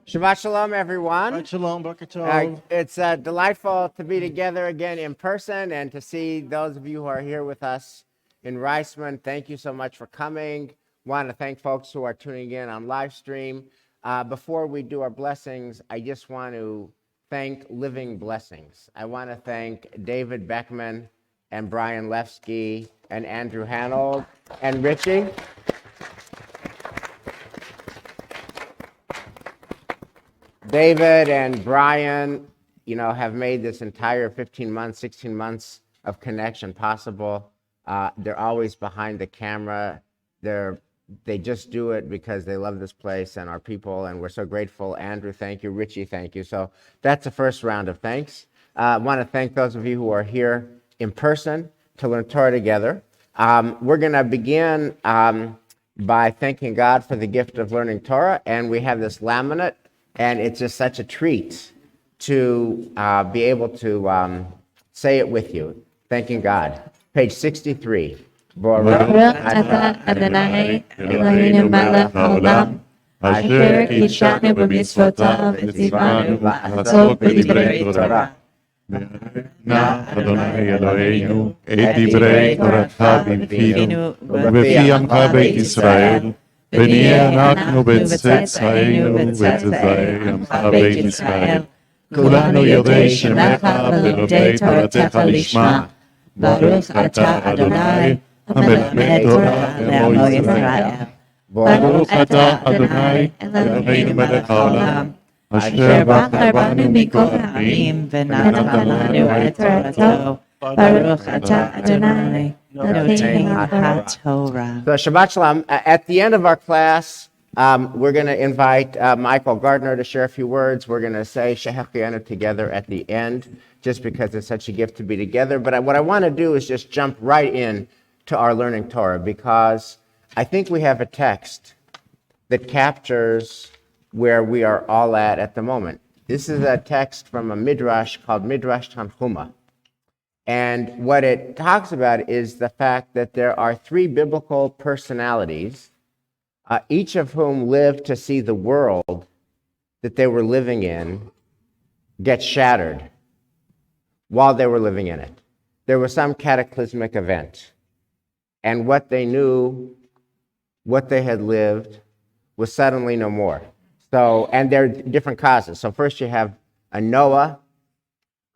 Shabbat Shalom, everyone. Shabbat Shalom, Boker Tov. It's delightful to be together again in person and to see those of you who are here with us in Reisman. Thank you so much for coming. Want to thank folks who are tuning in on live stream. Before we do our blessings, I just want to thank Living Blessings. I want to thank David Beckman and Brian Lefsky and Andrew Hanold and Richie. David and Brian, have made this entire 15 months, 16 months of connection possible. They're always behind the camera. They just do it because they love this place and our people, and we're so grateful. Andrew, thank you. Richie, thank you. So that's the first round of thanks. I want to thank those of you who are here in person to learn Torah together. We're going to begin by thanking God for the gift of learning Torah, and we have this laminate. And it's just such a treat to be able to say it with you. Thanking God. Page 63. Baruch atah Adonai Eloheinu melech haolam, asher kidshanu b'mitzvotav v'tzivanu לעשות בדברי תורה. Na Adonai Eloheinu, et divrei תורתך בפינו, ובפי עמך בית ישראל, ונהיה אנחנו בצאצאינו ובצאצאי עמך בית ישראל. כולנו יודעי שמך ולומדי תורתך לשמה. ברוך אתה אדוני, המלמד תורה לעמו ישראל. ברוך אתה אדוני, אלוהינו מלך העולם, אשר בחר בנו מכל העמים ונתן לנו את תורתו. Baruch atah Adonai, Eloheinu HaTorah. So Shabbat Shalom. At the end of our class, we're going to invite Michael Gardner to share a few words. We're going to say Shehechianu together at the end, just because it's such a gift to be together. But what I want to do is just jump right in to our learning Torah, because I think we have a text that captures where we are all at the moment. This is a text from a midrash called Midrash Tanhuma. And what it talks about is the fact that there are three biblical personalities, each of whom lived to see the world that they were living in get shattered while they were living in it. There was some cataclysmic event, and what they knew, what they had lived, was suddenly no more. So, and there are different causes. So first you have a Noah,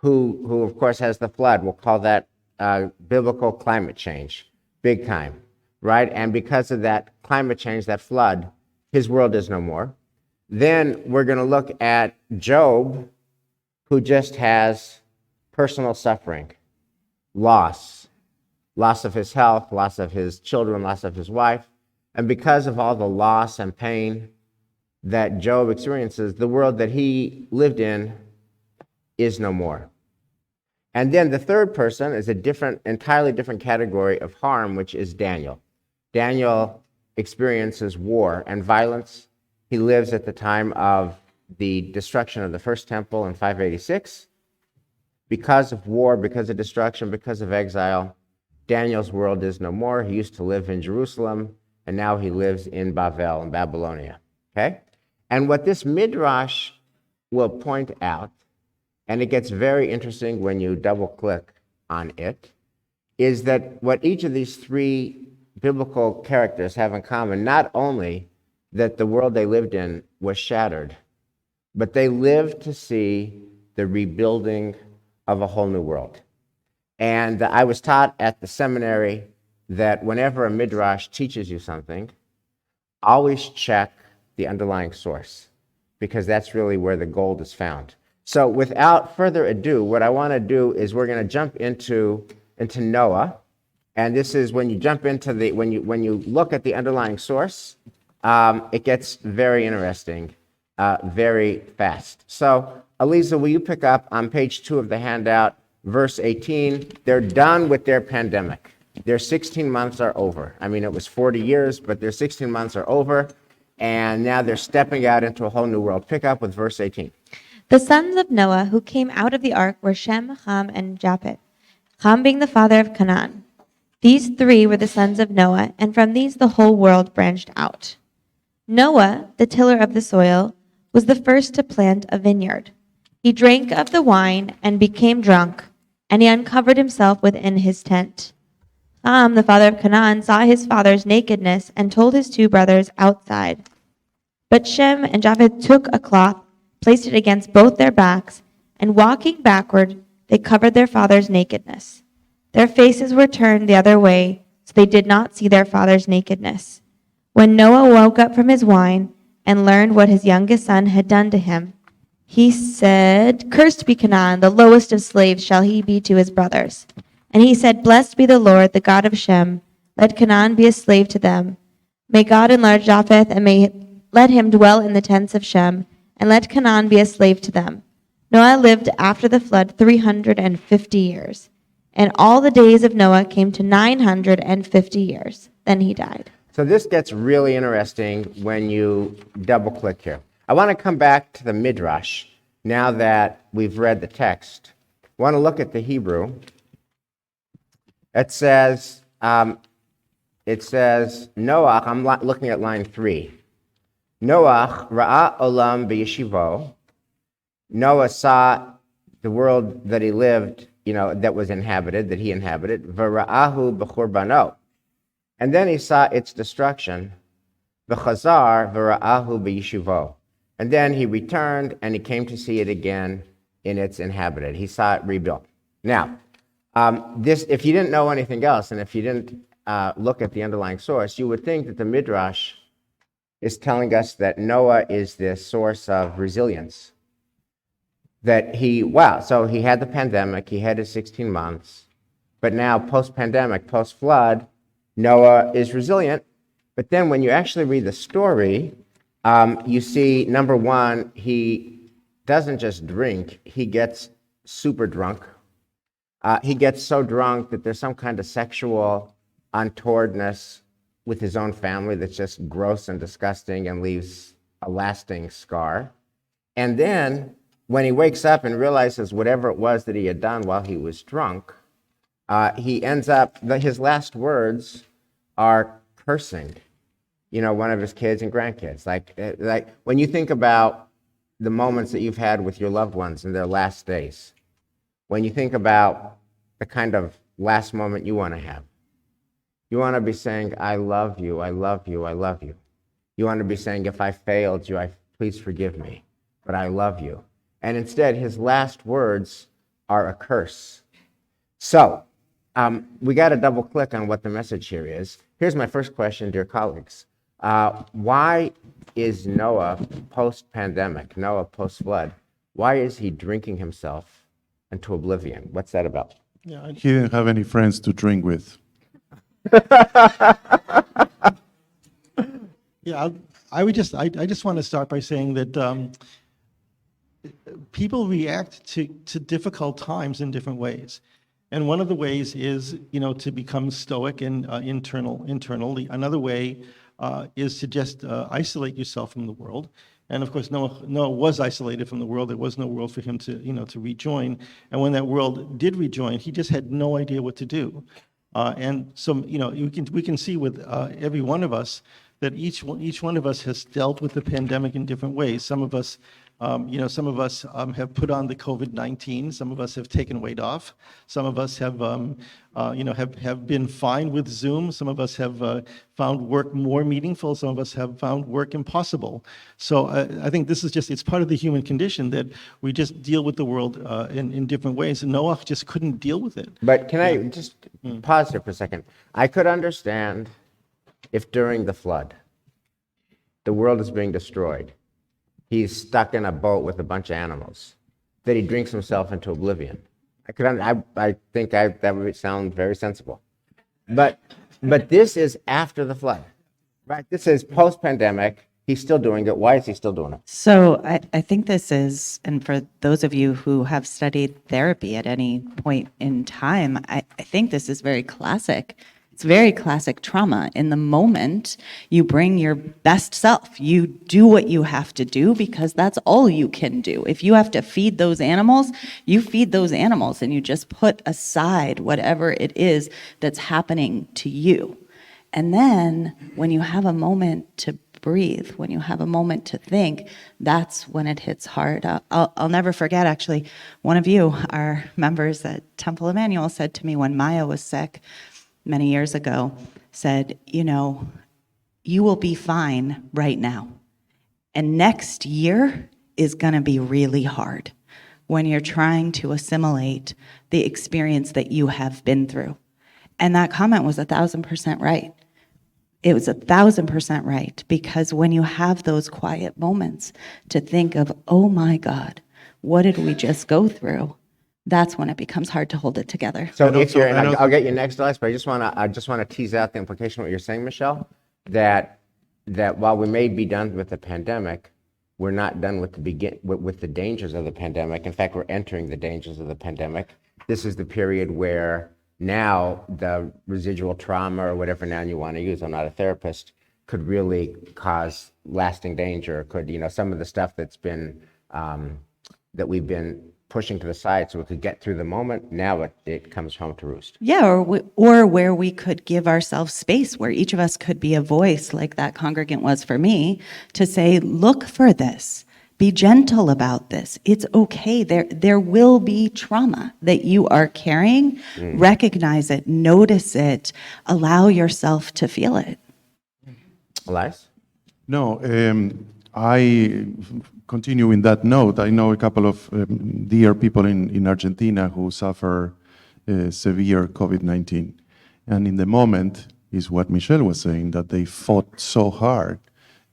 who of course has the flood. We'll call that biblical climate change, big time, right? And because of that climate change, that flood, his world is no more. Then we're going to look at Job, who just has personal suffering, loss of his health, loss of his children, loss of his wife. And because of all the loss and pain that Job experiences, the world that he lived in is no more. And then the third person is entirely different category of harm, which is Daniel. Daniel experiences war and violence. He lives at the time of the destruction of the first temple in 586. Because of war, because of destruction, because of exile, Daniel's world is no more. He used to live in Jerusalem, and now he lives in Bavel, in Babylonia. Okay? And what this midrash will point out, and it gets very interesting when you double-click on it, is that what each of these three biblical characters have in common, not only that the world they lived in was shattered, but they lived to see the rebuilding of a whole new world. And I was taught at the seminary that whenever a midrash teaches you something, always check the underlying source, because that's really where the gold is found. So without further ado, what I want to do is we're going to jump into Noah, and this is when you jump into when you look at the underlying source, it gets very interesting, very fast. So Aliza, will you pick up on page 2 of the handout, verse 18? They're done with their pandemic. Their 16 months are over. I mean, it was 40 years, but their 16 months are over, and now they're stepping out into a whole new world. Pick up with verse 18. The sons of Noah who came out of the ark were Shem, Ham, and Japheth, Ham being the father of Canaan. These three were the sons of Noah, and from these the whole world branched out. Noah, the tiller of the soil, was the first to plant a vineyard. He drank of the wine and became drunk, and he uncovered himself within his tent. Ham, the father of Canaan, saw his father's nakedness and told his two brothers outside. But Shem and Japheth took a cloth, placed it against both their backs, and walking backward, they covered their father's nakedness. Their faces were turned the other way, so they did not see their father's nakedness. When Noah woke up from his wine and learned what his youngest son had done to him, he said, "Cursed be Canaan, the lowest of slaves shall he be to his brothers." And he said, "Blessed be the Lord, the God of Shem. Let Canaan be a slave to them. May God enlarge Japheth, and may let him dwell in the tents of Shem, and let Canaan be a slave to them." Noah lived after the flood 350 years, and all the days of Noah came to 950 years. Then he died. So this gets really interesting when you double click here. I want to come back to the Midrash now that we've read the text. I want to look at the Hebrew. It says, Noah, I'm looking at line 3. Noah ra'a olam b'yeshivo. Noah saw the world that he lived, that was inhabited, that he inhabited. V'ra'ahu b'churbano. And then he saw its destruction. V'chazar v'ra'ahu b'yeshivo. And then he returned and he came to see it again in its inhabited. He saw it rebuilt. Now, this, if you didn't know anything else, and if you didn't look at the underlying source, you would think that the Midrash is telling us that Noah is this source of resilience. That so he had the pandemic, he had his 16 months, but now post-pandemic, post-flood, Noah is resilient. But then when you actually read the story, you see, number one, he doesn't just drink, he gets super drunk. He gets so drunk that there's some kind of sexual untowardness with his own family that's just gross and disgusting and leaves a lasting scar. And then when he wakes up and realizes whatever it was that he had done while he was drunk, he ends up, his last words are cursing, one of his kids and grandkids. Like when you think about the moments that you've had with your loved ones in their last days, when you think about the kind of last moment you want to have, you want to be saying, "I love you, I love you, I love you." You want to be saying, "If I failed you, please forgive me, but I love you." And instead, his last words are a curse. So, we got to double click on what the message here is. Here's my first question, dear colleagues. Why is Noah post-pandemic, Noah post-flood, why is he drinking himself into oblivion? What's that about? Yeah, he didn't have any friends to drink with. Yeah, I just want to start by saying that people react to difficult times in different ways. And one of the ways is, to become stoic and internally. Another way is to just isolate yourself from the world. And of course, Noah was isolated from the world. There was no world for him to rejoin. And when that world did rejoin, he just had no idea what to do. And so, we can see with every one of us that each one of us has dealt with the pandemic in different ways. Some of us have put on the COVID-19. Some of us have taken weight off. Some of us have been fine with Zoom. Some of us have found work more meaningful. Some of us have found work impossible. So I think this is it's part of the human condition that we just deal with the world in different ways. And Noah just couldn't deal with it. But can I just pause here for a second? I could understand if during the flood, the world is being destroyed. He's stuck in a boat with a bunch of animals, that he drinks himself into oblivion. I think that would sound very sensible. But this is after the flood, right? This is post-pandemic. He's still doing it. Why is he still doing it? So I think this is, and for those of you who have studied therapy at any point in time, I think this is very classic. It's very classic trauma. In the moment, you bring your best self. You do what you have to do because that's all you can do. If you have to feed those animals, you feed those animals and you just put aside whatever it is that's happening to you. And then when you have a moment to breathe, when you have a moment to think, that's when it hits hard. I'll never forget, actually, one of you, our members at Temple Emmanuel, said to me when Maya was sick many years ago, said, you know, you will be fine right now. And next year is going to be really hard when you're trying to assimilate the experience that you have been through. And that comment was 1,000% right. It was 1,000% right, because when you have those quiet moments to think of, oh my God, what did we just go through? That's when it becomes hard to hold it together. So And if also- you're, and and also- I'll get you next, Alex, but I just want to tease out the implication of what you're saying, Michelle, that while we may be done with the pandemic, we're not done with the dangers of the pandemic. In fact, we're entering the dangers of the pandemic. This is the period where now the residual trauma, or whatever noun you want to use, I'm not a therapist, could really cause lasting danger. Could, some of the stuff that's been, that we've been pushing to the side so we could get through the moment, now it comes home to roost. Yeah, or where we could give ourselves space, where each of us could be a voice, like that congregant was for me, to say, look for this, be gentle about this. It's okay. There will be trauma that you are carrying. Recognize it, notice it, allow yourself to feel it. Elias? No, I continue in that note. I know a couple of dear people in Argentina who suffer severe COVID-19. And in the moment is what Michelle was saying, that they fought so hard.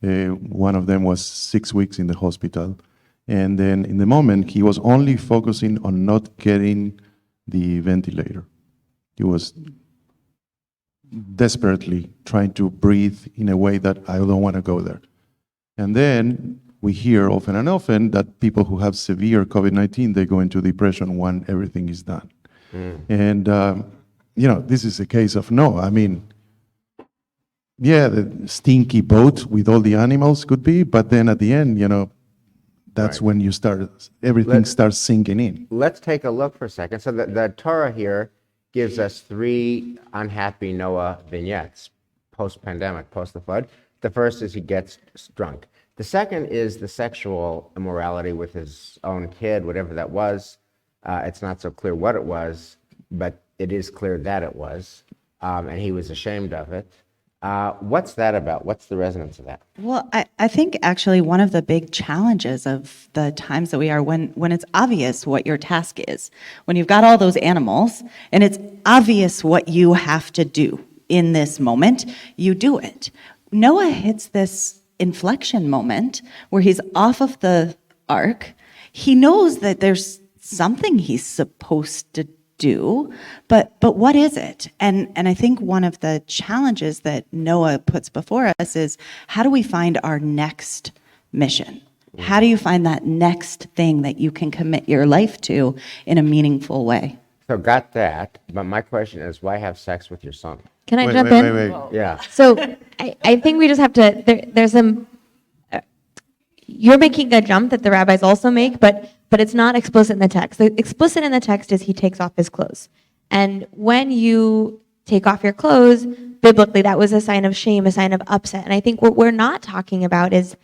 One of them was 6 weeks in the hospital. And then in the moment, he was only focusing on not getting the ventilator. He was desperately trying to breathe in a way that I don't want to go there. And then we hear often and often that people who have severe COVID-19, they go into depression when everything is done. And, this is a case of no. I mean, yeah, the stinky boat with all the animals could be, but then at the end, that's Right. when everything Let- starts sinking in. Let's take a look for a second. So the Torah here gives us 3 unhappy Noah vignettes, post-pandemic, post the flood. The first is he gets drunk. The second is the sexual immorality with his own kid, whatever that was. It's not so clear what it was, but it is clear that it was, and he was ashamed of it. What's that about? What's the resonance of that? Well, I think actually one of the big challenges of the times that we are when it's obvious what your task is, when you've got all those animals and it's obvious what you have to do in this moment, you do it. Noah hits this inflection moment where he's off of the ark. He knows that there's something he's supposed to do, but what is it? And I think one of the challenges that Noah puts before us is, how do we find our next mission? How do you find that next thing that you can commit your life to in a meaningful way? So got that, but my question is, why have sex with your son? Can I Wait, jump wait, in? wait, wait. Yeah. So I think we just have to, there's some, you're making a jump that the rabbis also make, but it's not explicit in the text. The explicit in the text is he takes off his clothes. And when you take off your clothes, biblically, that was a sign of shame, a sign of upset. And I think what we're not talking about is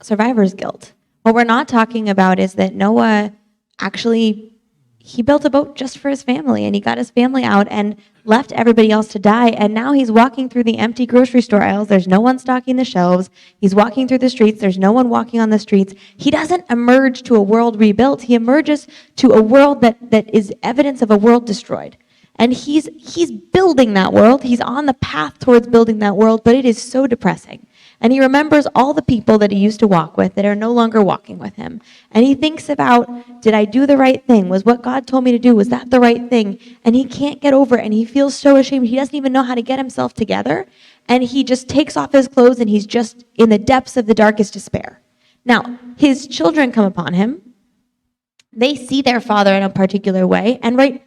survivor's guilt. What we're not talking about is that Noah actually, he built a boat just for his family, and he got his family out and left everybody else to die. And now he's walking through the empty grocery store aisles. There's no one stocking the shelves. He's walking through the streets. There's no one walking on the streets. He doesn't emerge to a world rebuilt. He emerges to a world that is evidence of a world destroyed. And he's building that world. He's on the path towards building that world, but it is so depressing. And he remembers all the people that he used to walk with that are no longer walking with him. And he thinks about, did I do the right thing? Was what God told me to do, was that the right thing? And he can't get over it, and he feels so ashamed. He doesn't even know how to get himself together. And he just takes off his clothes, and he's just in the depths of the darkest despair. Now, his children come upon him. They see their father in a particular way, and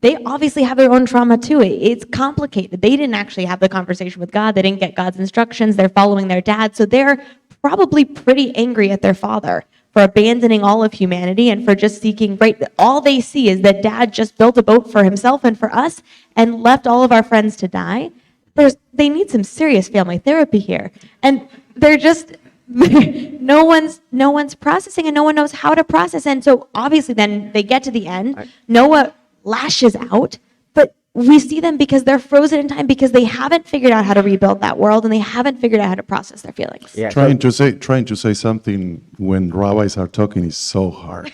they obviously have their own trauma too. It's complicated. They didn't actually have the conversation with God. They didn't get God's instructions. They're following their dad. So they're probably pretty angry at their father for abandoning all of humanity and for just seeking, all they see is that dad just built a boat for himself and for us and left all of our friends to die. they need some serious family therapy here. And they're just, no one's processing and no one knows how to process. And so obviously then they get to the end, Noah lashes out, but we see them because they're frozen in time because they haven't figured out how to rebuild that world and they haven't figured out how to process their feelings. Yeah, Trying to say something when rabbis are talking is so hard.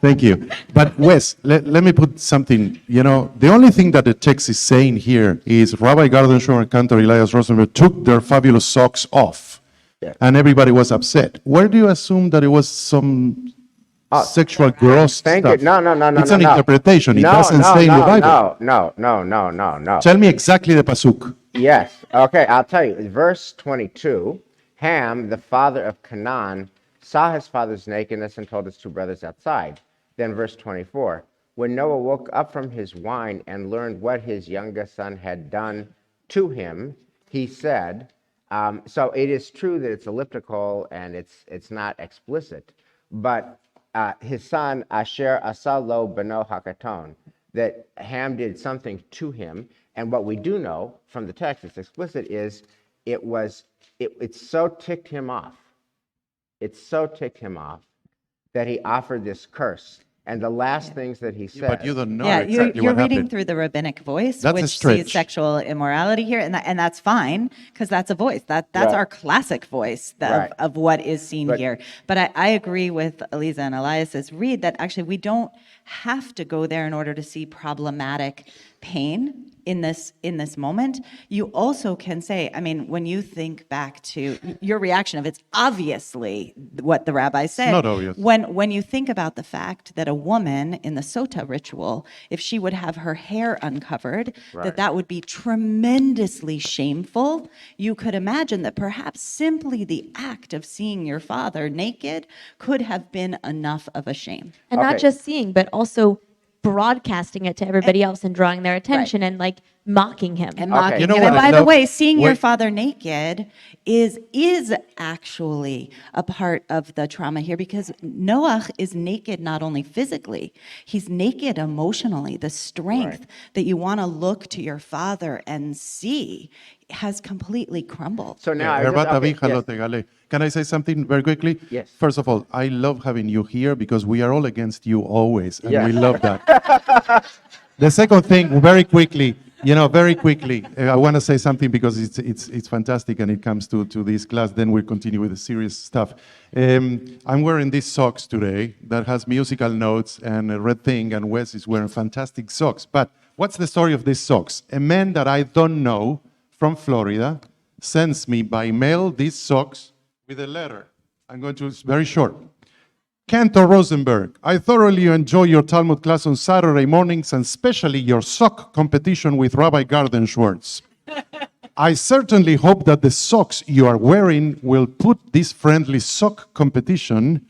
Thank you. But Wes, let me put something, the only thing that the text is saying here is Rabbi Gardenshaw and Cantor Elias Rosenberg took their fabulous socks off, and everybody was upset. Where do you assume that it was some sexual gross Thank stuff? you. No. It's an interpretation. It No, doesn't say in the Bible. No. Tell me exactly the pasuk. Yes. Okay, I'll tell you. Verse 22, Ham, the father of Canaan, saw his father's nakedness and told his two brothers outside. Then verse 24, when Noah woke up from his wine and learned what his youngest son had done to him, he said, so it is true that it's elliptical and it's not explicit, but his son Asher Asalo Beno Hakaton, that Ham did something to him. And what we do know from the text, it's explicit, is it so ticked him off. It so ticked him off that he offered this curse. And the last things that he said. But you don't know Yeah, exactly you're what reading happened. through the rabbinic voice, That's a which stretch. sees sexual immorality here, and that's fine because that's a voice. That's Right. our classic voice Right. of what is seen But- here. But I agree with Eliza and Elias's read that actually we don't have to go there in order to see problematic pain in this moment. You also can say, I mean, when you think back to your reaction of it's obviously what the rabbi said. Not obvious. When you think about the fact that a woman in the sota ritual, if she would have her hair uncovered, Right. that would be tremendously shameful. You could imagine that perhaps simply the act of seeing your father naked could have been enough of a shame. And not Okay. just seeing, but also broadcasting it to everybody else and drawing their attention and like mocking him. And mocking You know him. what And I by the love- way, seeing your Wait. father naked is actually a part of the trauma here because Noah is naked not only physically, he's naked emotionally. The strength that you want to look to your father and see has completely crumbled. So now I Herbata okay, vija lo yes. te gale. Can I say something very quickly? Yes. First of all, I love having you here because we are all against you always, and Yeah. we love that. The second thing, very quickly, I want to say something because it's fantastic and it comes to this class. Then we'll continue with the serious stuff. I'm wearing these socks today that has musical notes and a red thing, and Wes is wearing fantastic socks. But what's the story of these socks? A man that I don't know from Florida sends me by mail these socks with a letter. It's very short. Cantor Rosenberg, I thoroughly enjoy your Talmud class on Saturday mornings and especially your sock competition with Rabbi Gardenschwartz. I certainly hope that the socks you are wearing will put this friendly sock competition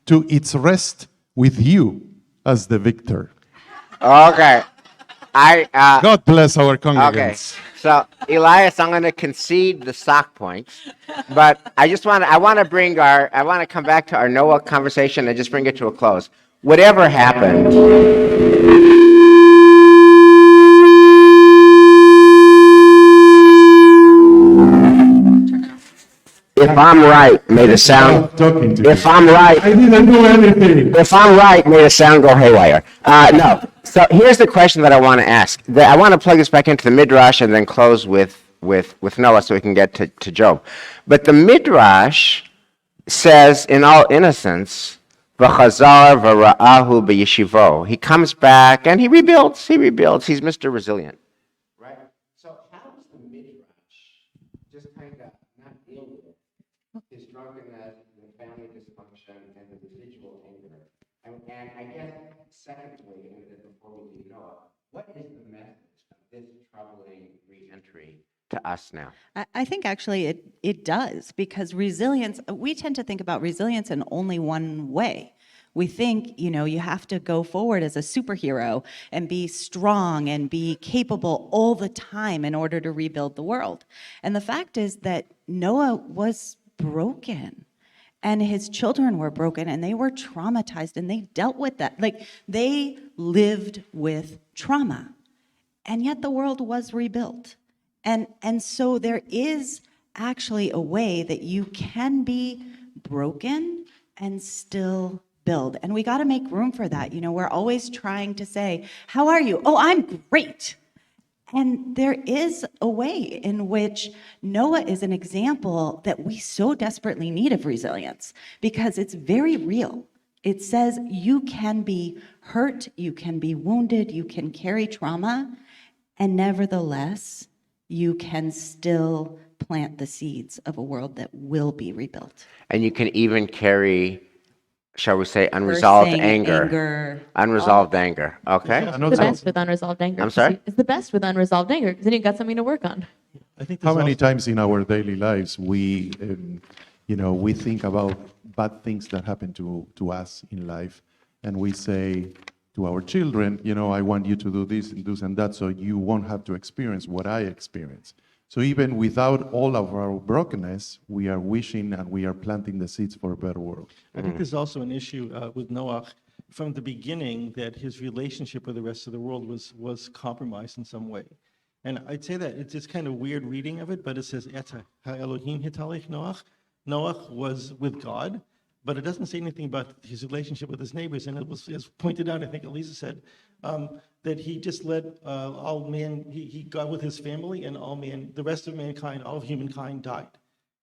to its rest with you as the victor. Okay. God bless our Okay. congregants. So Elias, I'm going to concede the sock points, but I want to come back to our Noah conversation and just bring it to a close. Whatever happened, if I'm right, may the sound. Stop talking to If me. I'm right, I didn't do anything. if I'm right, may the sound go haywire. No. So here's the question that I want to ask. I want to plug this back into the Midrash and then close with Noah so we can get to Job. But the Midrash says, in all innocence, V'chazar v'ra'ahu b'yeshivo. He comes back and he rebuilds. He's Mr. Resilient. Right? So how does the Midrash just kind of not deal with his drunkenness, the family dysfunction, and the residual anger? And I guess, secondly, and before we leave Noah, what is the message of this troubling re-entry to us now? I think actually it does because resilience, we tend to think about resilience in only one way. We think, you have to go forward as a superhero and be strong and be capable all the time in order to rebuild the world. And the fact is that Noah was broken and his children were broken and they were traumatized and they dealt with that. Like they lived with trauma. and yet the world was rebuilt. And so there is actually a way that you can be broken and still build. And we got to make room for that. You know, we're always trying to say, how are you? Oh, I'm great. And there is a way in which Noah is an example that we so desperately need of resilience because it's very real. It says you can be hurt, you can be wounded, you can carry trauma, and nevertheless, you can still plant the seeds of a world that will be rebuilt. And you can even carry, shall we say, unresolved Cursing, anger. Unresolved all- anger. Okay. And It's the best with unresolved anger. I'm sorry? It's the best with unresolved anger because then you've got something to work on. I think how there's many also- times in our daily lives we, we think about bad things that happen to us in life, and we say to our children, I want you to do this and that, so you won't have to experience what I experience. So even without all of our brokenness, we are wishing and we are planting the seeds for a better world. I think there's also an issue with Noah from the beginning that his relationship with the rest of the world was compromised in some way. And I'd say that it's just kind of weird reading of it, but it says, Eta ha-Elohim hitalech Noach. Noah was with God, but it doesn't say anything about his relationship with his neighbors. And it was pointed out, I think Elisa said, that he just let all man, he got with his family and the rest of mankind, all of humankind died.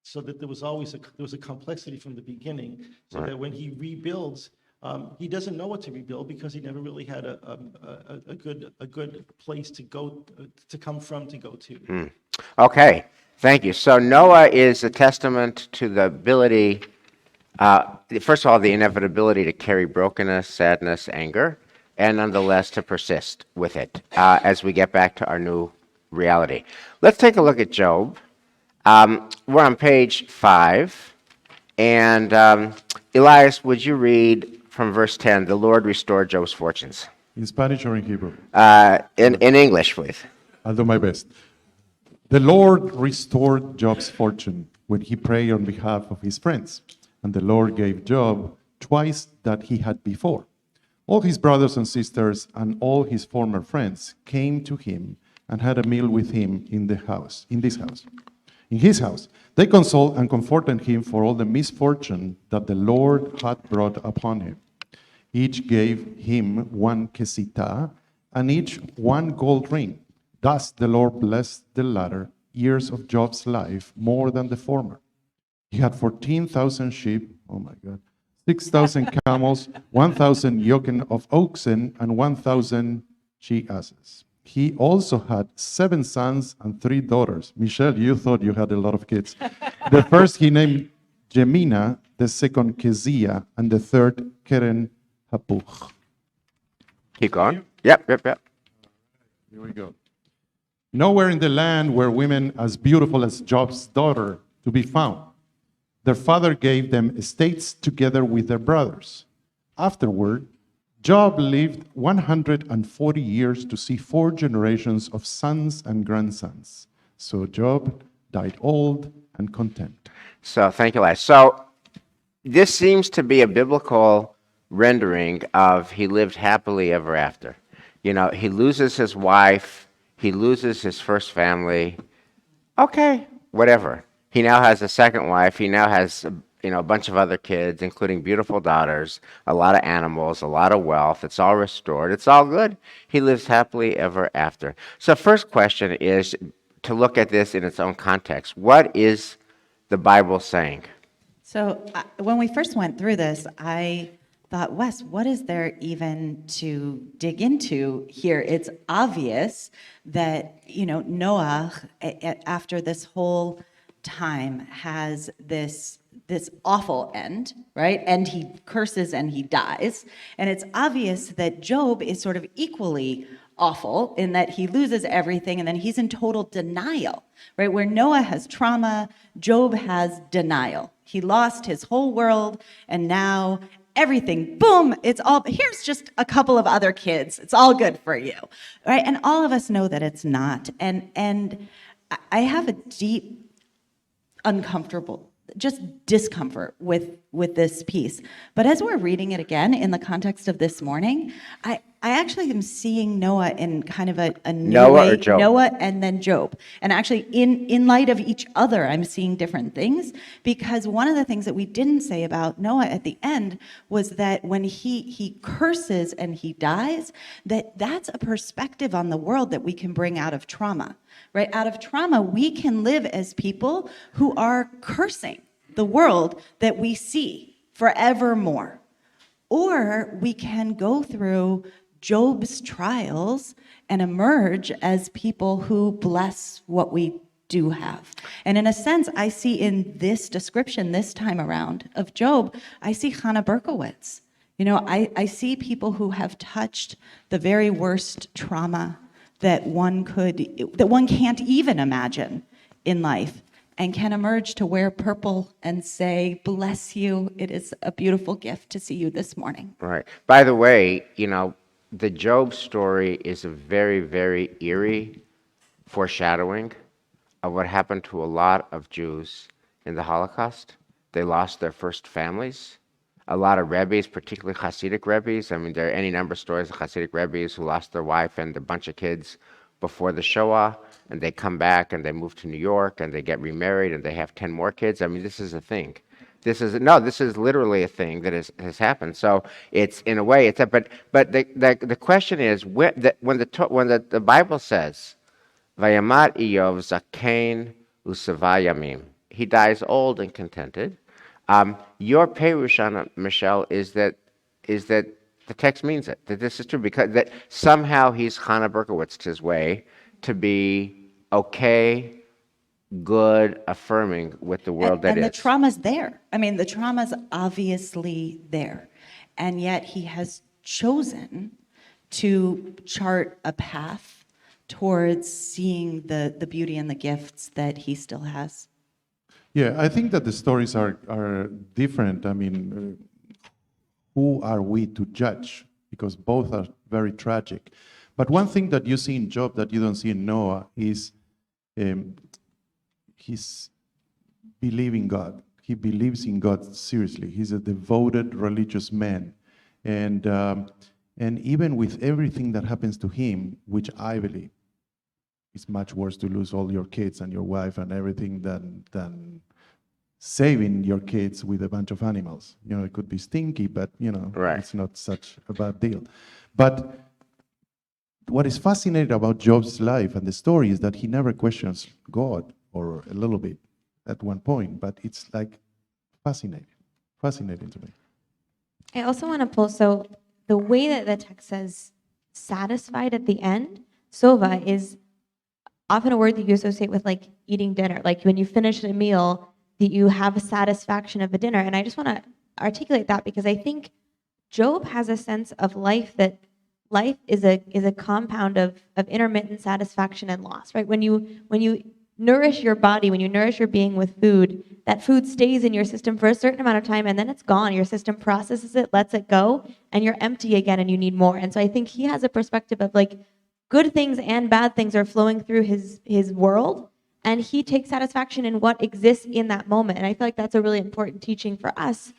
So that there was a complexity from the beginning, so that when he rebuilds, he doesn't know what to rebuild because he never really had a good place to go, to come from, to go to. Okay. Thank you. So Noah is a testament to the ability, first of all, the inevitability to carry brokenness, sadness, anger, and nonetheless to persist with it as we get back to our new reality. Let's take a look at Job. We're on page 5. And Elias, would you read from verse 10, the Lord restored Job's fortunes? In Spanish or in Hebrew? In English, please. I'll do my best. The Lord restored Job's fortune when he prayed on behalf of his friends, and the Lord gave Job twice that he had before. All his brothers and sisters and all his former friends came to him and had a meal with him in his house. They consoled and comforted him for all the misfortune that the Lord had brought upon him. Each gave him 1 kesita and each 1 gold ring. Thus the Lord blessed the latter years of Job's life more than the former. He had 14,000 sheep, 6,000 camels, 1,000 yoke of oxen, and 1,000 she-asses. He also had 7 sons and 3 daughters. Michelle, you thought you had a lot of kids. The first he named Jemina, the second Keziah, and the third Keren Hapuch. Keep going. Yep. Here we go. Nowhere in the land were women as beautiful as Job's daughter to be found. Their father gave them estates together with their brothers. Afterward, Job lived 140 years to see 4 generations of sons and grandsons. So Job died old and content. So thank you, Elias. So this seems to be a biblical rendering of he lived happily ever after. He loses his wife. He loses his first family. Okay, whatever. He now has a second wife. He now has, a bunch of other kids, including beautiful daughters, a lot of animals, a lot of wealth. It's all restored. It's all good. He lives happily ever after. So first question is to look at this in its own context. What is the Bible saying? So when we first went through this, I thought, Wes, what is there even to dig into here? It's obvious that, Noah, after this whole time, has this awful end, right? And he curses and he dies. And it's obvious that Job is sort of equally awful in that he loses everything and then he's in total denial, right? Where Noah has trauma, Job has denial. He lost his whole world and now everything, boom, it's all, here's just a couple of other kids. It's all good for you, right? And all of us know that it's not. And I have a deep, uncomfortable just discomfort with this piece. But as we're reading it again in the context of this morning, I actually am seeing Noah in kind of a new Noah way. or Job? Noah and then Job. And actually in light of each other, I'm seeing different things, because one of the things that we didn't say about Noah at the end was that when he curses and he dies, that's a perspective on the world that we can bring out of trauma. Right? Out of trauma, we can live as people who are cursing the world that we see forevermore. Or we can go through Job's trials and emerge as people who bless what we do have. And in a sense, I see in this description this time around of Job, I see Hannah Berkowitz. You know, I see people who have touched the very worst trauma that one can't even imagine in life, and can emerge to wear purple and say, bless you, it is a beautiful gift to see you this morning. Right. By the way, the Job story is a very, very eerie foreshadowing of what happened to a lot of Jews in the Holocaust. They lost their first families. A lot of Rebbe's, particularly Hasidic Rebbe's. I mean, there are any number of stories of Hasidic Rebbe's who lost their wife and a bunch of kids before the Shoah, and they come back and they move to New York and they get remarried and they have 10 more kids. I mean, this is a thing. This is literally a thing that has happened. So it's, in a way, but the question is, when the Bible says, Vayamar Iyov zakein usava yamim, he dies old and contented. Your perush on it, Michelle, is that the text means it, that this is true, because that somehow he's Hannah Berkowitz his way to be okay, good, affirming with the world that is. And the trauma's there. I mean, the trauma's obviously there. And yet he has chosen to chart a path towards seeing the beauty and the gifts that he still has. Yeah, I think that the stories are different. I mean, who are we to judge? Because both are very tragic. But one thing that you see in Job that you don't see in Noah is he's believing God. He believes in God seriously. He's a devoted religious man. And even with everything that happens to him, which I believe is much worse to lose all your kids and your wife and everything than saving your kids with a bunch of animals. You know, it could be stinky, but, Right. It's not such a bad deal. But what is fascinating about Job's life and the story is that he never questions God, or a little bit at one point, but it's like fascinating to me. I also want to pull, so the way that the text says satisfied at the end, sova, is often a word that you associate with like eating dinner. Like when you finish a meal, that you have a satisfaction of a dinner. And I just want to articulate that because I think Job has a sense of life, that life is a compound of intermittent satisfaction and loss, right? When you nourish your body, when you nourish your being with food, that food stays in your system for a certain amount of time and then it's gone. Your system processes it, lets it go, and you're empty again and you need more. And so I think he has a perspective of like good things and bad things are flowing through his world, and he takes satisfaction in what exists in that moment. And I feel like that's a really important teaching for us.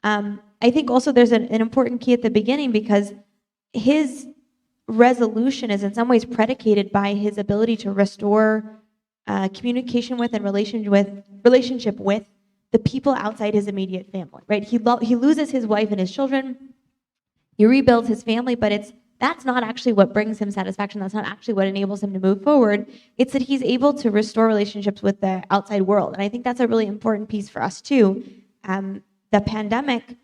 I think also there's an important key at the beginning, because his resolution is in some ways predicated by his ability to restore communication with and relationship with the people outside his immediate family, right? He loses his wife and his children. He rebuilds his family, but that's not actually what brings him satisfaction. That's not actually what enables him to move forward. It's that he's able to restore relationships with the outside world. And I think that's a really important piece for us too. The pandemic,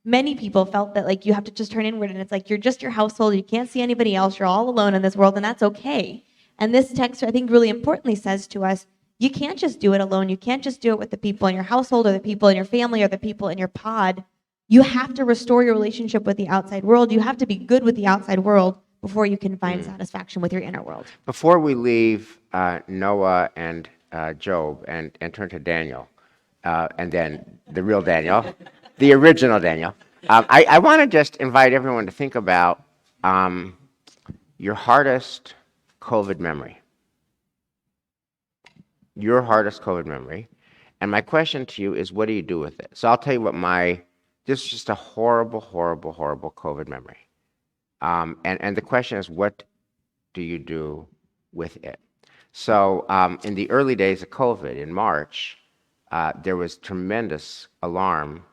many people felt that like you have to just turn inward, and it's like you're just your household, you can't see anybody else, you're all alone in this world, and that's okay. And this text, I think, really importantly says to us, you can't just do it alone. You can't just do it with the people in your household or the people in your family or the people in your pod. You have to restore your relationship with the outside world. You have to be good with the outside world before you can find satisfaction with your inner world. Before we leave Noah and Job and turn to Daniel, and then the real Daniel, the original Daniel, I want to just invite everyone to think about your hardest COVID memory. Your hardest COVID memory. And my question to you is, what do you do with it? So I'll tell you what this is just a horrible, horrible, horrible COVID memory. And the question is, what do you do with it? So in the early days of COVID, in March, there was tremendous alarm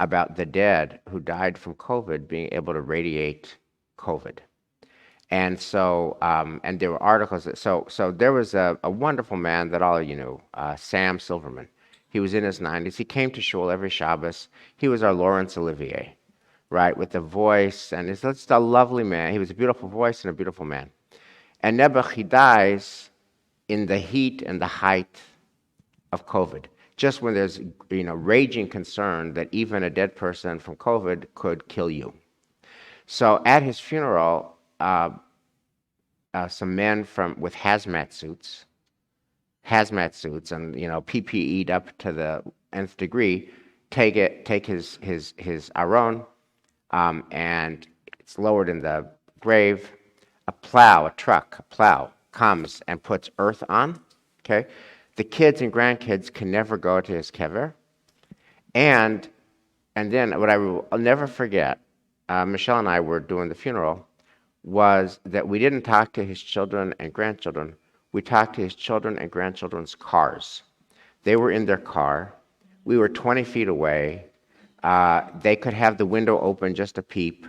about the dead who died from COVID being able to radiate COVID. And so, and there were articles so there was a wonderful man that all of you knew, Sam Silverman. He was in his 90s. He came to shul every Shabbos. He was our Laurence Olivier, right, with the voice, and he's just a lovely man. He was a beautiful voice and a beautiful man. And Nebuch, he dies in the heat and the height of COVID, just when there's raging concern that even a dead person from COVID could kill you. So at his funeral, some men with hazmat suits, and PPE'd up to the nth degree, take his aron, and it's lowered in the grave. A plow comes and puts earth on. Okay, the kids and grandkids can never go to his kever, and then what I'll never forget, Michelle and I were doing the funeral, was that we didn't talk to his children and grandchildren. We talked to his children and grandchildren's cars. They were in their car. We were 20 feet away. They could have the window open just a peep.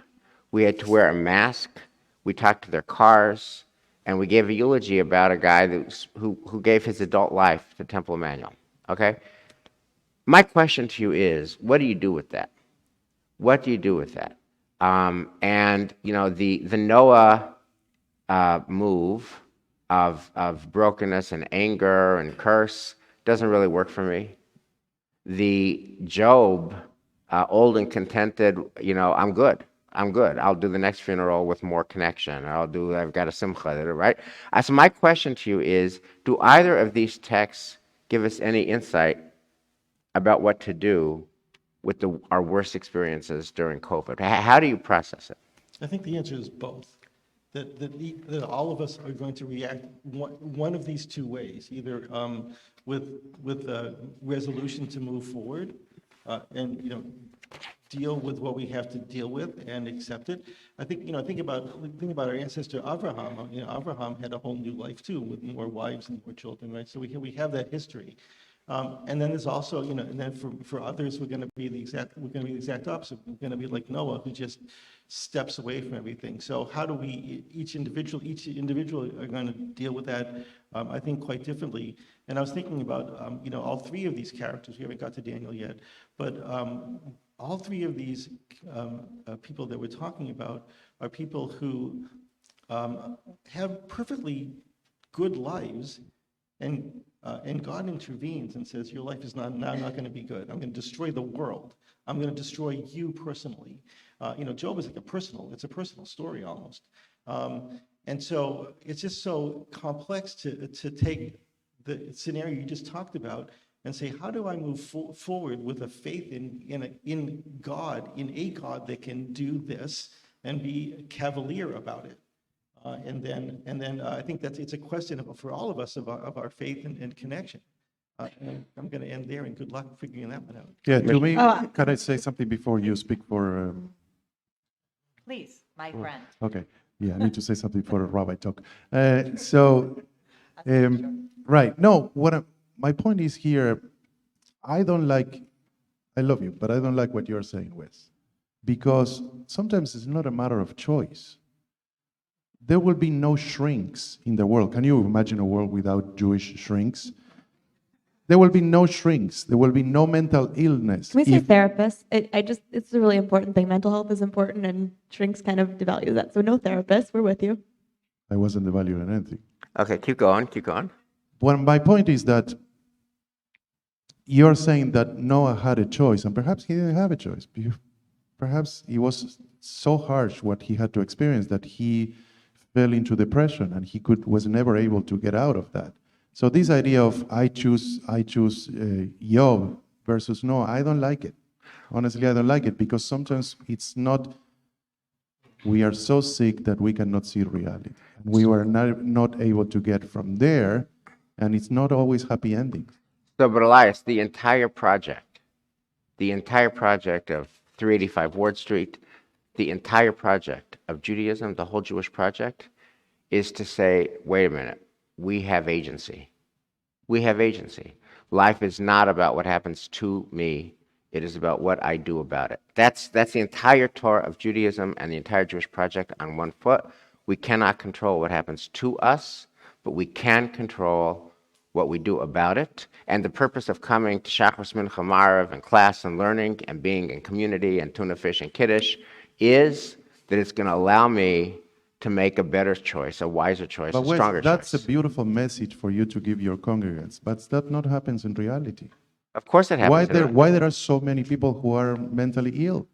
We had to wear a mask. We talked to their cars, and we gave a eulogy about a guy who gave his adult life to Temple Emmanuel. Okay? My question to you is, what do you do with that? What do you do with that? And the Noah move of brokenness and anger and curse doesn't really work for me. The Job, old and contented, I'm good. I'll do the next funeral with more connection. I've got a simcha, right? So my question to you is, do either of these texts give us any insight about what to do with our worst experiences during COVID? How do you process it? I think the answer is both. That all of us are going to react one of these two ways, either with a resolution to move forward and deal with what we have to deal with and accept it. I think think about our ancestor Abraham. Abraham had a whole new life too, with more wives and more children, right? So we have that history. And then there's also, and then for others, we're going to be the exact opposite. We're going to be like Noah, who just steps away from everything. So how do we, each individual are going to deal with that, I think, quite differently. And I was thinking about, all three of these characters. We haven't got to Daniel yet, but all three of these people that we're talking about are people who have perfectly good lives, and God intervenes and says, your life is now not going to be good. I'm going to destroy the world. I'm going to destroy you personally. Job is like it's a personal story almost. And so it's just so complex to take the scenario you just talked about and say, how do I move forward with a faith in God, in a God that can do this, and be cavalier about it? And then I think that it's a question for all of us of our faith and connection. And I'm going to end there, and good luck figuring that one out. Yeah, to me, can I say something before you speak for? Please, my friend. Okay, yeah, I need to say something before Rabbi talk. Right, no, my point is here, I love you, but I don't like what you're saying, Wes, because sometimes it's not a matter of choice. There will be no shrinks in the world. Can you imagine a world without Jewish shrinks? There will be no shrinks. There will be no mental illness. Can we say therapists? It's a really important thing. Mental health is important, and shrinks kind of devalue that. So no therapists. We're with you. I wasn't devaluing anything. Okay, keep going. Well, my point is that you're saying that Noah had a choice, and perhaps he didn't have a choice. Perhaps it was so harsh what he had to experience that he fell into depression, and he was never able to get out of that. So this idea of I choose Job versus Noah, I don't like it. Honestly, I don't like it, because sometimes we are so sick that we cannot see reality. We were not able to get from there, and it's not always happy ending. So, but Elias, the entire project of 385 Ward Street, the entire project of Judaism, the whole Jewish project, is to say, wait a minute, we have agency. We have agency. Life is not about what happens to me. It is about what I do about it. That's the entire Torah of Judaism and the entire Jewish project on one foot. We cannot control what happens to us, but we can control what we do about it. And the purpose of coming to Shachris Mincha Marav and class and learning and being in community and tuna fish and kiddush is that it's going to allow me to make a better choice, a wiser choice, But a stronger that's choice. a beautiful message for you to give your congregants, but that not happens in reality. Of course it happens. Why there are so many people who are mentally ill?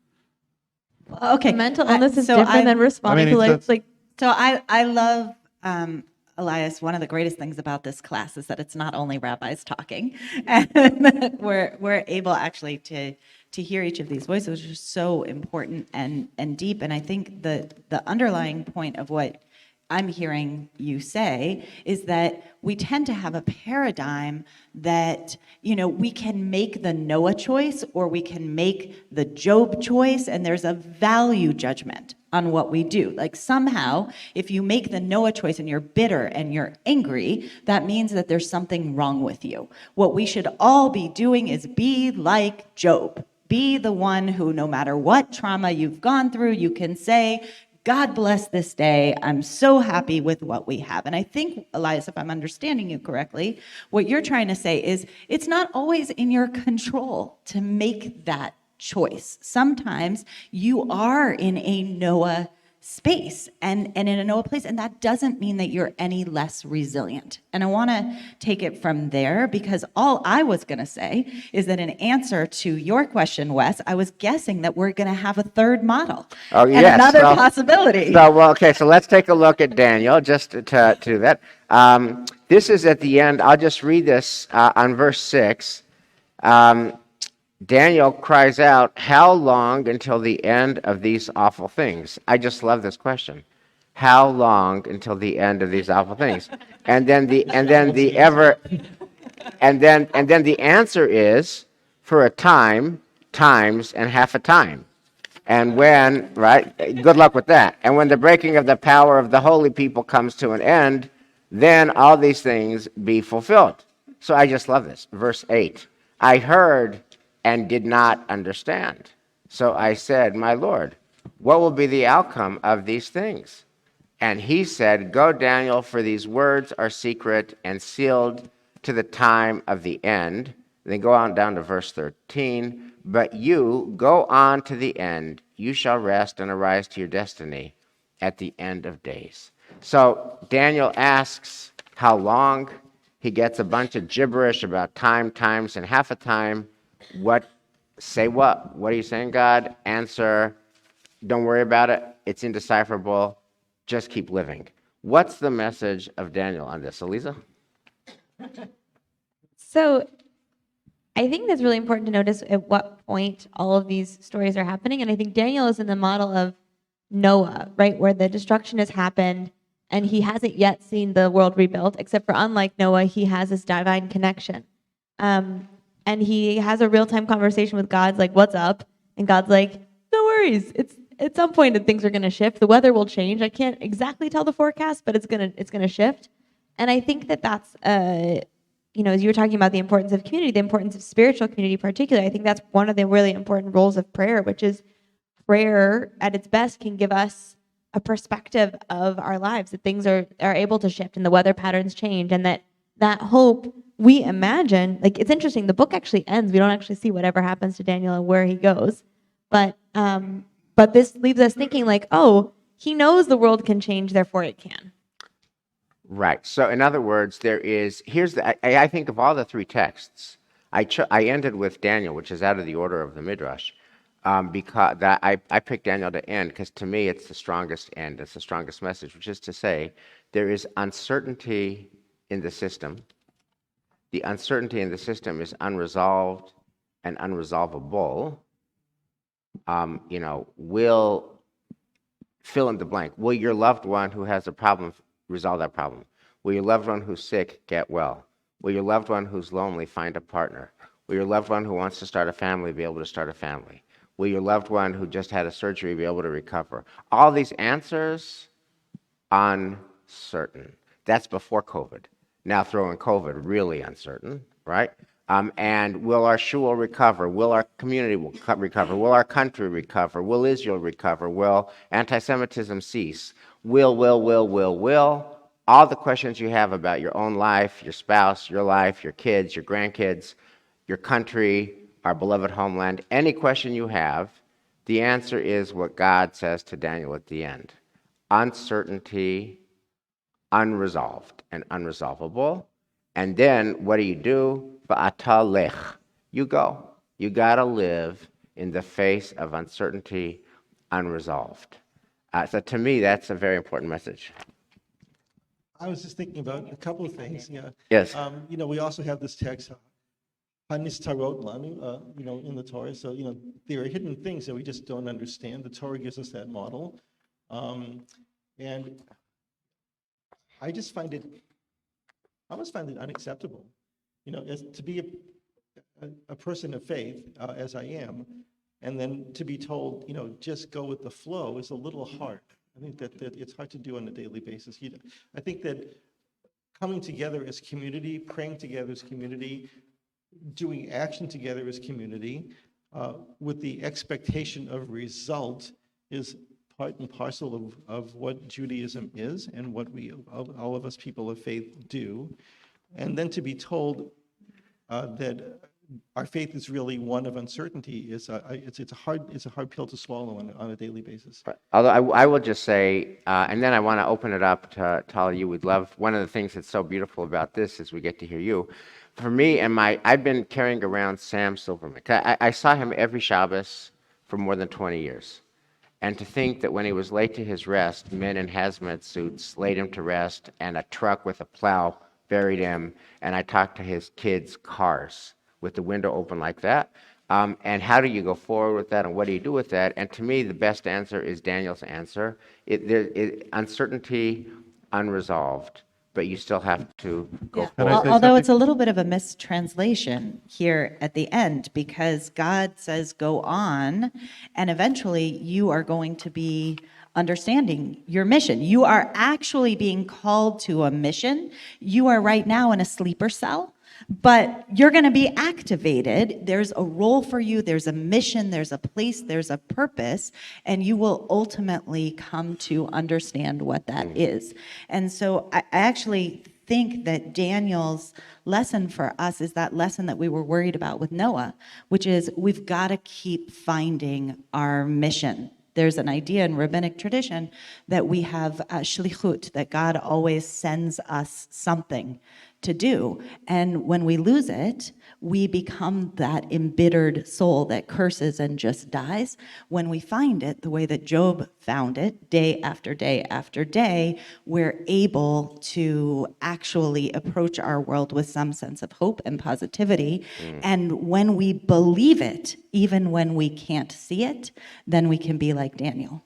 Okay. Mental illness is so different than I'm- responding I mean, to it's life. So I love, Elias, one of the greatest things about this class is that it's not only rabbis talking, and that we're able actually to hear each of these voices, which is so important and deep. And I think the underlying point of what I'm hearing you say is that we tend to have a paradigm that, we can make the Noah choice or we can make the Job choice, and there's a value judgment on what we do. Like somehow, if you make the Noah choice and you're bitter and you're angry, that means that there's something wrong with you. What we should all be doing is be like Job. Be the one who, no matter what trauma you've gone through, you can say, God bless this day. I'm so happy with what we have. And I think, Elias, if I'm understanding you correctly, what you're trying to say is it's not always in your control to make that choice. Sometimes you are in a Noah space and in a Noah place, and that doesn't mean that you're any less resilient. And I want to take it from there, because all I was going to say is that in answer to your question, Wes, I was guessing that we're going to have a third model. Oh, and yes. another possibility. So let's take a look at Daniel, just to do that. This is at the end. I'll just read this on verse 6. Daniel cries out, how long until the end of these awful things? I just love this question. How long until the end of these awful things? And then the answer is for a time, times, and half a time. And when, right, good luck with that. And when the breaking of the power of the holy people comes to an end, then all these things be fulfilled. So I just love this. Verse 8, I heard and did not understand. So I said, my Lord, what will be the outcome of these things? And he said, go, Daniel, for these words are secret and sealed to the time of the end. Then go on down to verse 13. But you go on to the end. You shall rest and arise to your destiny at the end of days. So Daniel asks how long. He gets a bunch of gibberish about time, times, and half a time. What? Say what? What are you saying, God? Answer, don't worry about it. It's indecipherable. Just keep living. What's the message of Daniel on this, Eliza? So I think that's really important to notice at what point all of these stories are happening. And I think Daniel is in the model of Noah, right, where the destruction has happened and he hasn't yet seen the world rebuilt, except for, unlike Noah, he has this divine connection. And he has a real-time conversation with God, like, what's up? And God's like, no worries. It's at some point that things are going to shift. The weather will change. I can't exactly tell the forecast, but it's gonna shift. And I think that's as you were talking about the importance of community, the importance of spiritual community particularly, I think that's one of the really important roles of prayer, which is prayer at its best can give us a perspective of our lives, that things are able to shift and the weather patterns change, and that hope we imagine, like, it's interesting, the book actually ends, we don't actually see whatever happens to Daniel and where he goes, but this leaves us thinking like, oh, he knows the world can change, therefore it can. Right. So in other words, I think of all the three texts, I ended with Daniel, which is out of the order of the Midrash, because I picked Daniel to end because to me it's the strongest end, it's the strongest message, which is to say there is uncertainty in the system. The uncertainty in the system is unresolved and unresolvable. Will fill in the blank. Will your loved one who has a problem resolve that problem? Will your loved one who's sick get well? Will your loved one who's lonely find a partner? Will your loved one who wants to start a family be able to start a family? Will your loved one who just had a surgery be able to recover? All these answers, uncertain. That's before COVID. Now throw in COVID, really uncertain, right? And will our shul recover? Will our community recover? Will our country recover? Will Israel recover? Will anti-Semitism cease? Will. All the questions you have about your own life, your spouse, your life, your kids, your grandkids, your country, our beloved homeland, any question you have, the answer is what God says to Daniel at the end. Uncertainty, unresolved and unresolvable. And then what do? Va'ata lech. You go. You got to live in the face of uncertainty, unresolved. So to me, that's a very important message. I was just thinking about a couple of things, yeah. Yes. We also have this text, Hanis Tarot Lanu, in the Torah. So, there are hidden things that we just don't understand. The Torah gives us that model. And I just find it unacceptable, as to be a person of faith, as I am, and then to be told, just go with the flow is a little hard. I think that it's hard to do on a daily basis. I think that coming together as community, praying together as community, doing action together as community, with the expectation of result is part and parcel of what Judaism is and what all of us people of faith do. And then to be told that our faith is really one of uncertainty it's a hard pill to swallow on a daily basis. Although I will just say, and then I want to open it up to all of you. We'd love, one of the things that's so beautiful about this is we get to hear you. For me and I've been carrying around Sam Silverman. I saw him every Shabbos for more than 20 years. And to think that when he was laid to his rest, men in hazmat suits laid him to rest, and a truck with a plow buried him, and I talked to his kids' cars with the window open like that. And how do you go forward with that, and what do you do with that? And to me, the best answer is Daniel's answer. Uncertainty, unresolved, but you still have to go Can I forward. say Although something? it's a little bit of a mistranslation here at the end, because God says, go on, and eventually you are going to be understanding your mission. You are actually being called to a mission. You are right now in a sleeper cell, but you're going to be activated. There's a role for you, there's a mission, there's a place, there's a purpose, and you will ultimately come to understand what that is. And so I actually think that Daniel's lesson for us is that lesson that we were worried about with Noah, which is we've got to keep finding our mission. There's an idea in rabbinic tradition that we have shlichut, that God always sends us something to do. And when we lose it, we become that embittered soul that curses and just dies. When we find it, the way that Job found it, day after day after day, we're able to actually approach our world with some sense of hope and positivity. And when we believe it, even when we can't see it, then we can be like Daniel.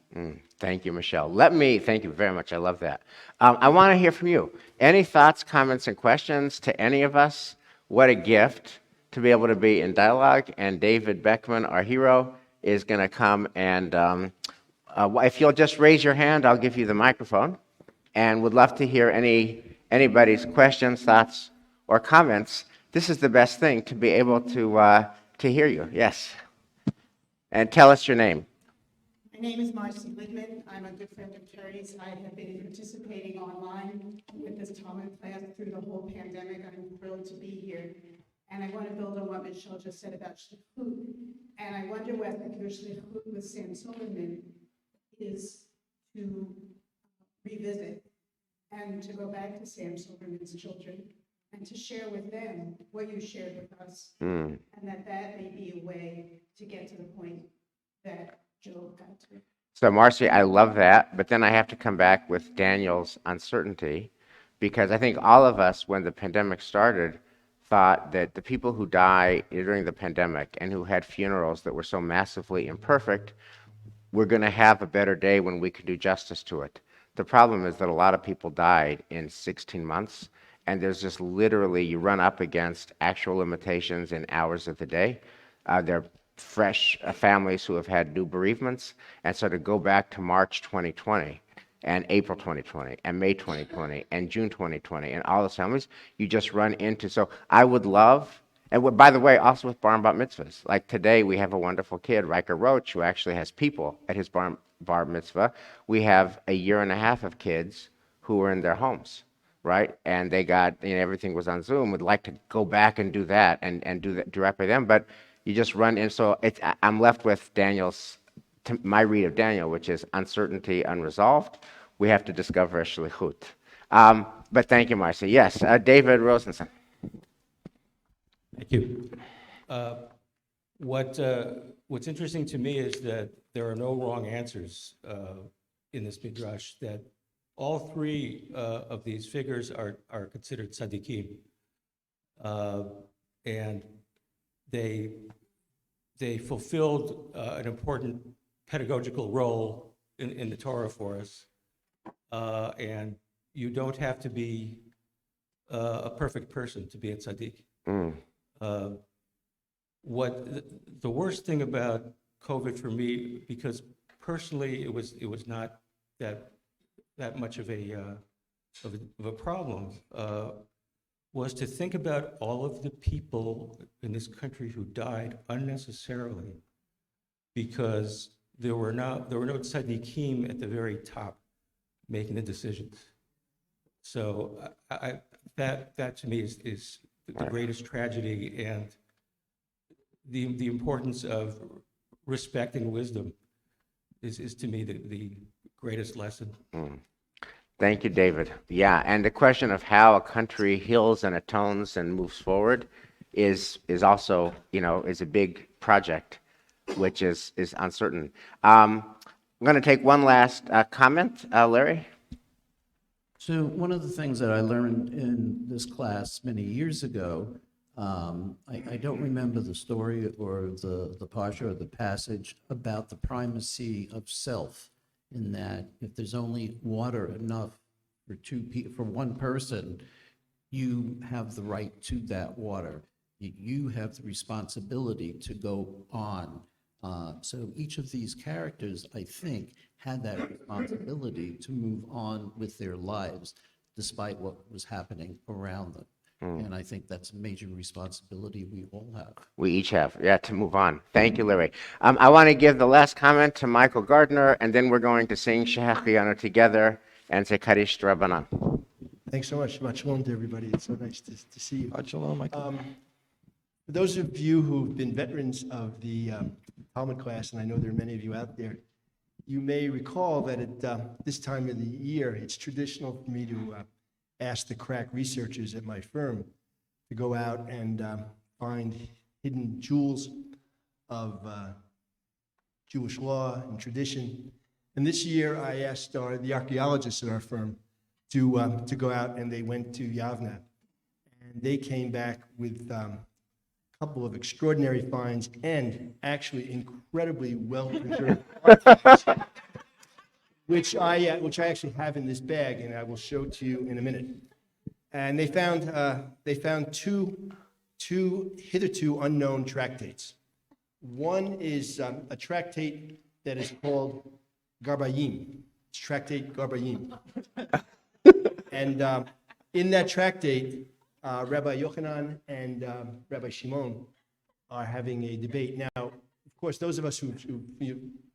Thank you, Michelle. Thank you very much. I love that. I want to hear from you. Any thoughts, comments, and questions to any of us? What a gift to be able to be in dialogue. And David Beckman, our hero, is going to come and if you'll just raise your hand, I'll give you the microphone. And would love to hear anybody's questions, thoughts, or comments. This is the best thing, to be able to hear you. Yes. And tell us your name. My name is Marcy Littman. I'm a good friend of Terry's. I have been participating online with this Talmud class through the whole pandemic. I'm thrilled to be here. And I want to build on what Michelle just said about shlichut. And I wonder whether your shlichut with Sam Silverman is to revisit and to go back to Sam Silverman's children and to share with them what you shared with us. And that may be a way to get to the point that Job got to. So, Marcy, I love that, but then I have to come back with Daniel's uncertainty, because I think all of us, when the pandemic started, thought that the people who died during the pandemic and who had funerals that were so massively imperfect, were going to have a better day when we could do justice to it. The problem is that a lot of people died in 16 months, and there's just literally, you run up against actual limitations in hours of the day. They're fresh families who have had new bereavements, and so to go back to March 2020, and April 2020, and May 2020, and June 2020, and all those families, you just run into, so I would love, and by the way, also with bar and bat mitzvahs, like today we have a wonderful kid, Riker Roach, who actually has people at his bar mitzvah. We have a year and a half of kids who were in their homes, right? And they got, everything was on Zoom, would like to go back and do that and do that directly with them, but you just run in, so I'm left with my read of Daniel, which is uncertainty unresolved. We have to discover a shlichut. But thank you, Marcia. Yes, David Rosenson. Thank you. What's interesting to me is that there are no wrong answers in this midrash, that all three of these figures are considered tzaddikim. And they fulfilled an important pedagogical role in the Torah for us. And you don't have to be a perfect person to be a tzaddik. The worst thing about COVID for me, because personally it was not that much of a problem, was to think about all of the people in this country who died unnecessarily because there were no tzaddikim at the very top making the decisions. So that to me is the greatest tragedy, and the importance of respect and wisdom is to me the greatest lesson. Thank you, David. Yeah, and the question of how a country heals and atones and moves forward is also, is a big project, which is uncertain. I'm going to take one last comment. Larry? So one of the things that I learned in this class many years ago, I don't remember the story or the parsha or the passage about the primacy of self, in that if there's only water enough for one person, you have the right to that water. You have the responsibility to go on. So each of these characters, I think, had that responsibility to move on with their lives despite what was happening around them. And I think that's a major responsibility we all have. We each have, to move on. Thank you, Larry. I want to give the last comment to Michael Gardner, and then we're going to sing Shehecheyanu together and say Kaddish Rabbanan. Thanks so much. Shabbat shalom to everybody. It's so nice to see you. Shabbat shalom, Michael. For those of you who've been veterans of the Talmud class, and I know there are many of you out there, you may recall that at this time of the year, it's traditional for me to ask the crack researchers at my firm to go out and find hidden jewels of Jewish law and tradition. And this year, I asked the archaeologists at our firm to go out, and they went to Yavne. And they came back with a couple of extraordinary finds and actually incredibly well-preserved artifacts, which I actually have in this bag, and I will show to you in a minute. And they found two hitherto unknown tractates. One is a tractate that is called Garbayim. It's Tractate Garbayim. And in that tractate, Rabbi Yochanan and Rabbi Shimon are having a debate. Now, of course, those of us who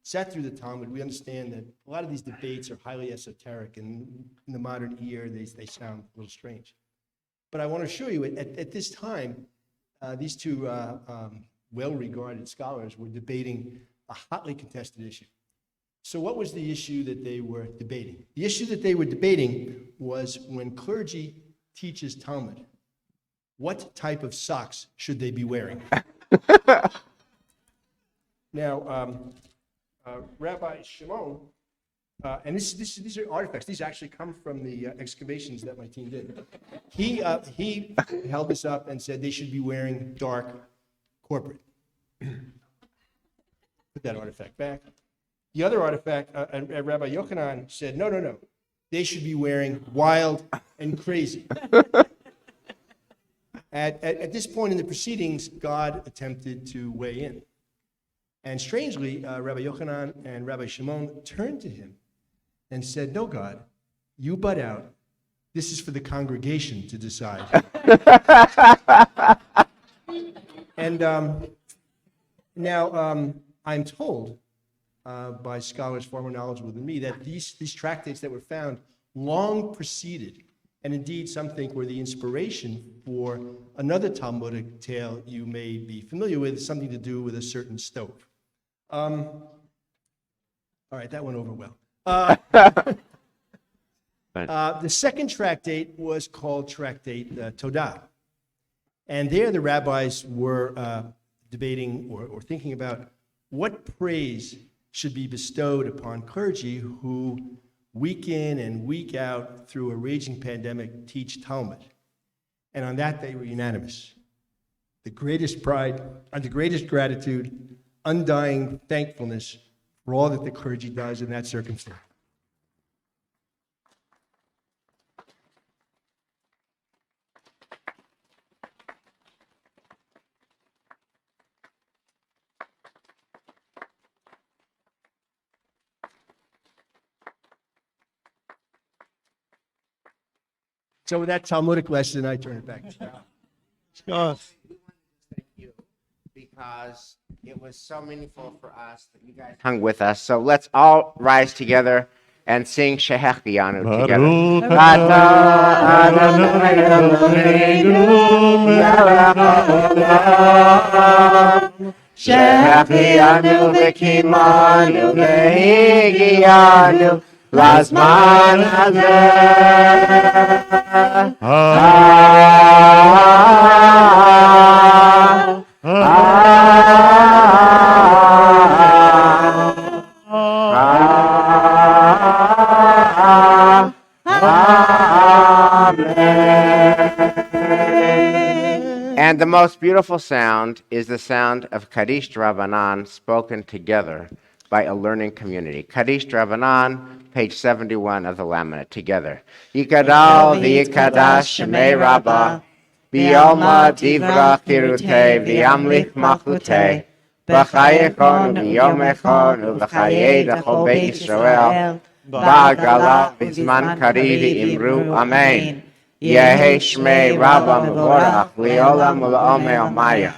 sat through the Talmud, we understand that a lot of these debates are highly esoteric, and in the modern ear, they sound a little strange. But I want to show you, at this time, these two well-regarded scholars were debating a hotly contested issue. So what was the issue that they were debating? The issue that they were debating was, when clergy teaches Talmud, what type of socks should they be wearing? Now, Rabbi Shimon, and these are artifacts. These actually come from the excavations that my team did. He held this up and said they should be wearing dark corporate. Put that artifact back. The other artifact, Rabbi Yochanan said, no. They should be wearing wild and crazy. At this point in the proceedings, God attempted to weigh in. And strangely, Rabbi Yochanan and Rabbi Shimon turned to him and said, "No, God, you butt out. This is for the congregation to decide." And now I'm told by scholars far more knowledgeable than me that these tractates that were found long preceded, and indeed some think were the inspiration for another Talmudic tale you may be familiar with, something to do with a certain stove. All right, that went over well. The second tractate was called Tractate Todah. And there the rabbis were debating or thinking about what praise should be bestowed upon clergy who week in and week out through a raging pandemic teach Talmud. And on that they were unanimous. The greatest pride and the greatest gratitude, undying thankfulness for all that the clergy does in that circumstance. So with that Talmudic lesson, I turn it back to you. Yes. Thank you, because it was so meaningful for us that you guys hung with us. So let's all rise together and sing Shehechianu together. Ata Adonai Eloheinu melech haolam, Shehechianu v'kimanu v'higianu lazman hazeh. And the most beautiful sound is the sound of Kaddish Drabanan spoken together by a learning community. Kaddish Drabanan, page 71 of the laminate, together. Yikadal v'yikadash shemei Rabbah, B'yoma divra chirutei v'yamlich malchutei, B'chayechon v'yomechon u'v'chayei d'chol Beit Yisrael, Ba'agala v'zman kariv imru amen. Yehi shmei Rabbah mevorach li'olam u'la'omei omaya.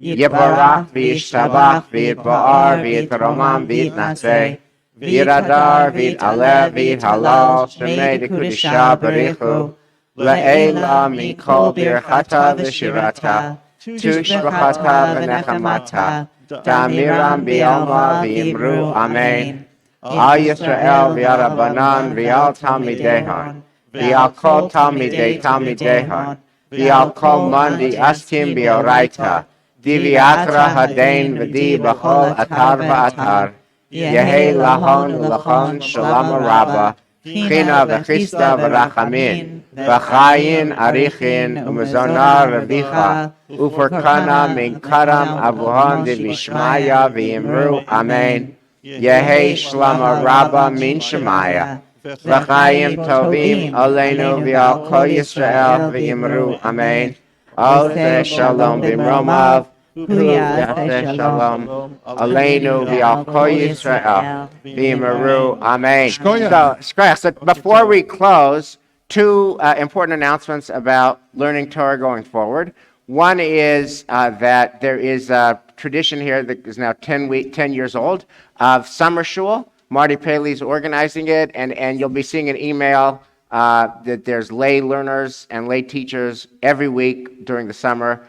Yibarach v'yishtabach v'yitba'ar v'yitromam v'yitnaseh, v'yiradar v'yit'aleh v'yithalal shemei d'kudisha barichu, La'ela mikol birchata v'shirata, tushbachata v'nechamata, ta'amiram b'yoma v'yimru amen. Al Yisrael v'yarabanan v'yal talmidehon, v'yal kol talmidei talmidehon, v'yal kol mandi askim b'oraita, diviatra hadain v'di b'chol atar v'atar, Yehi lahon ulachon shalom rabba, China v'chista v'rachamin, v'chayin arichin u'mezona revicha, u'forkana min karam avuhon divishmaya v'yimru amen. Yehi shlama rabba min shemaya, v'chayim tovim aleinu v'al kol Yisrael v'yimru amen. Ose shalom b'mromav, Hu yaseh shalom aleinu v'al kol Yisrael v'yimru amen. So before we close, two important announcements about learning Torah going forward. One is that there is a tradition here that is now 10 years old of summer shul. Marty Paley's organizing it, and you'll be seeing an email that there's lay learners and lay teachers every week during the summer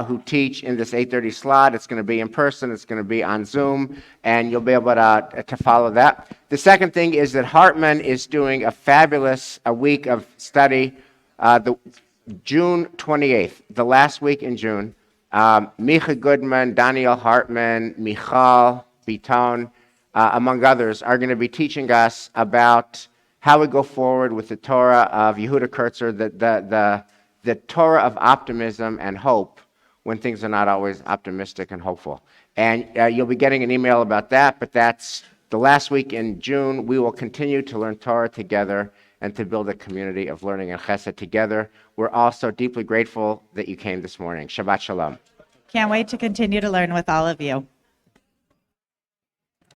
who teach in this 8:30 slot. It's going to be in person, it's going to be on Zoom, and you'll be able to follow that. The second thing is that Hartman is doing a fabulous week of study, the June 28th, the last week in June. Micha Goodman, Daniel Hartman, Michal Biton, among others, are going to be teaching us about how we go forward with the Torah of Yehuda Kurtzer, the Torah of optimism and hope when things are not always optimistic and hopeful. And you'll be getting an email about that, but that's the last week in June. We will continue to learn Torah together, and to build a community of learning and chesed together. We're also deeply grateful that you came this morning. Shabbat Shalom. Can't wait to continue to learn with all of you.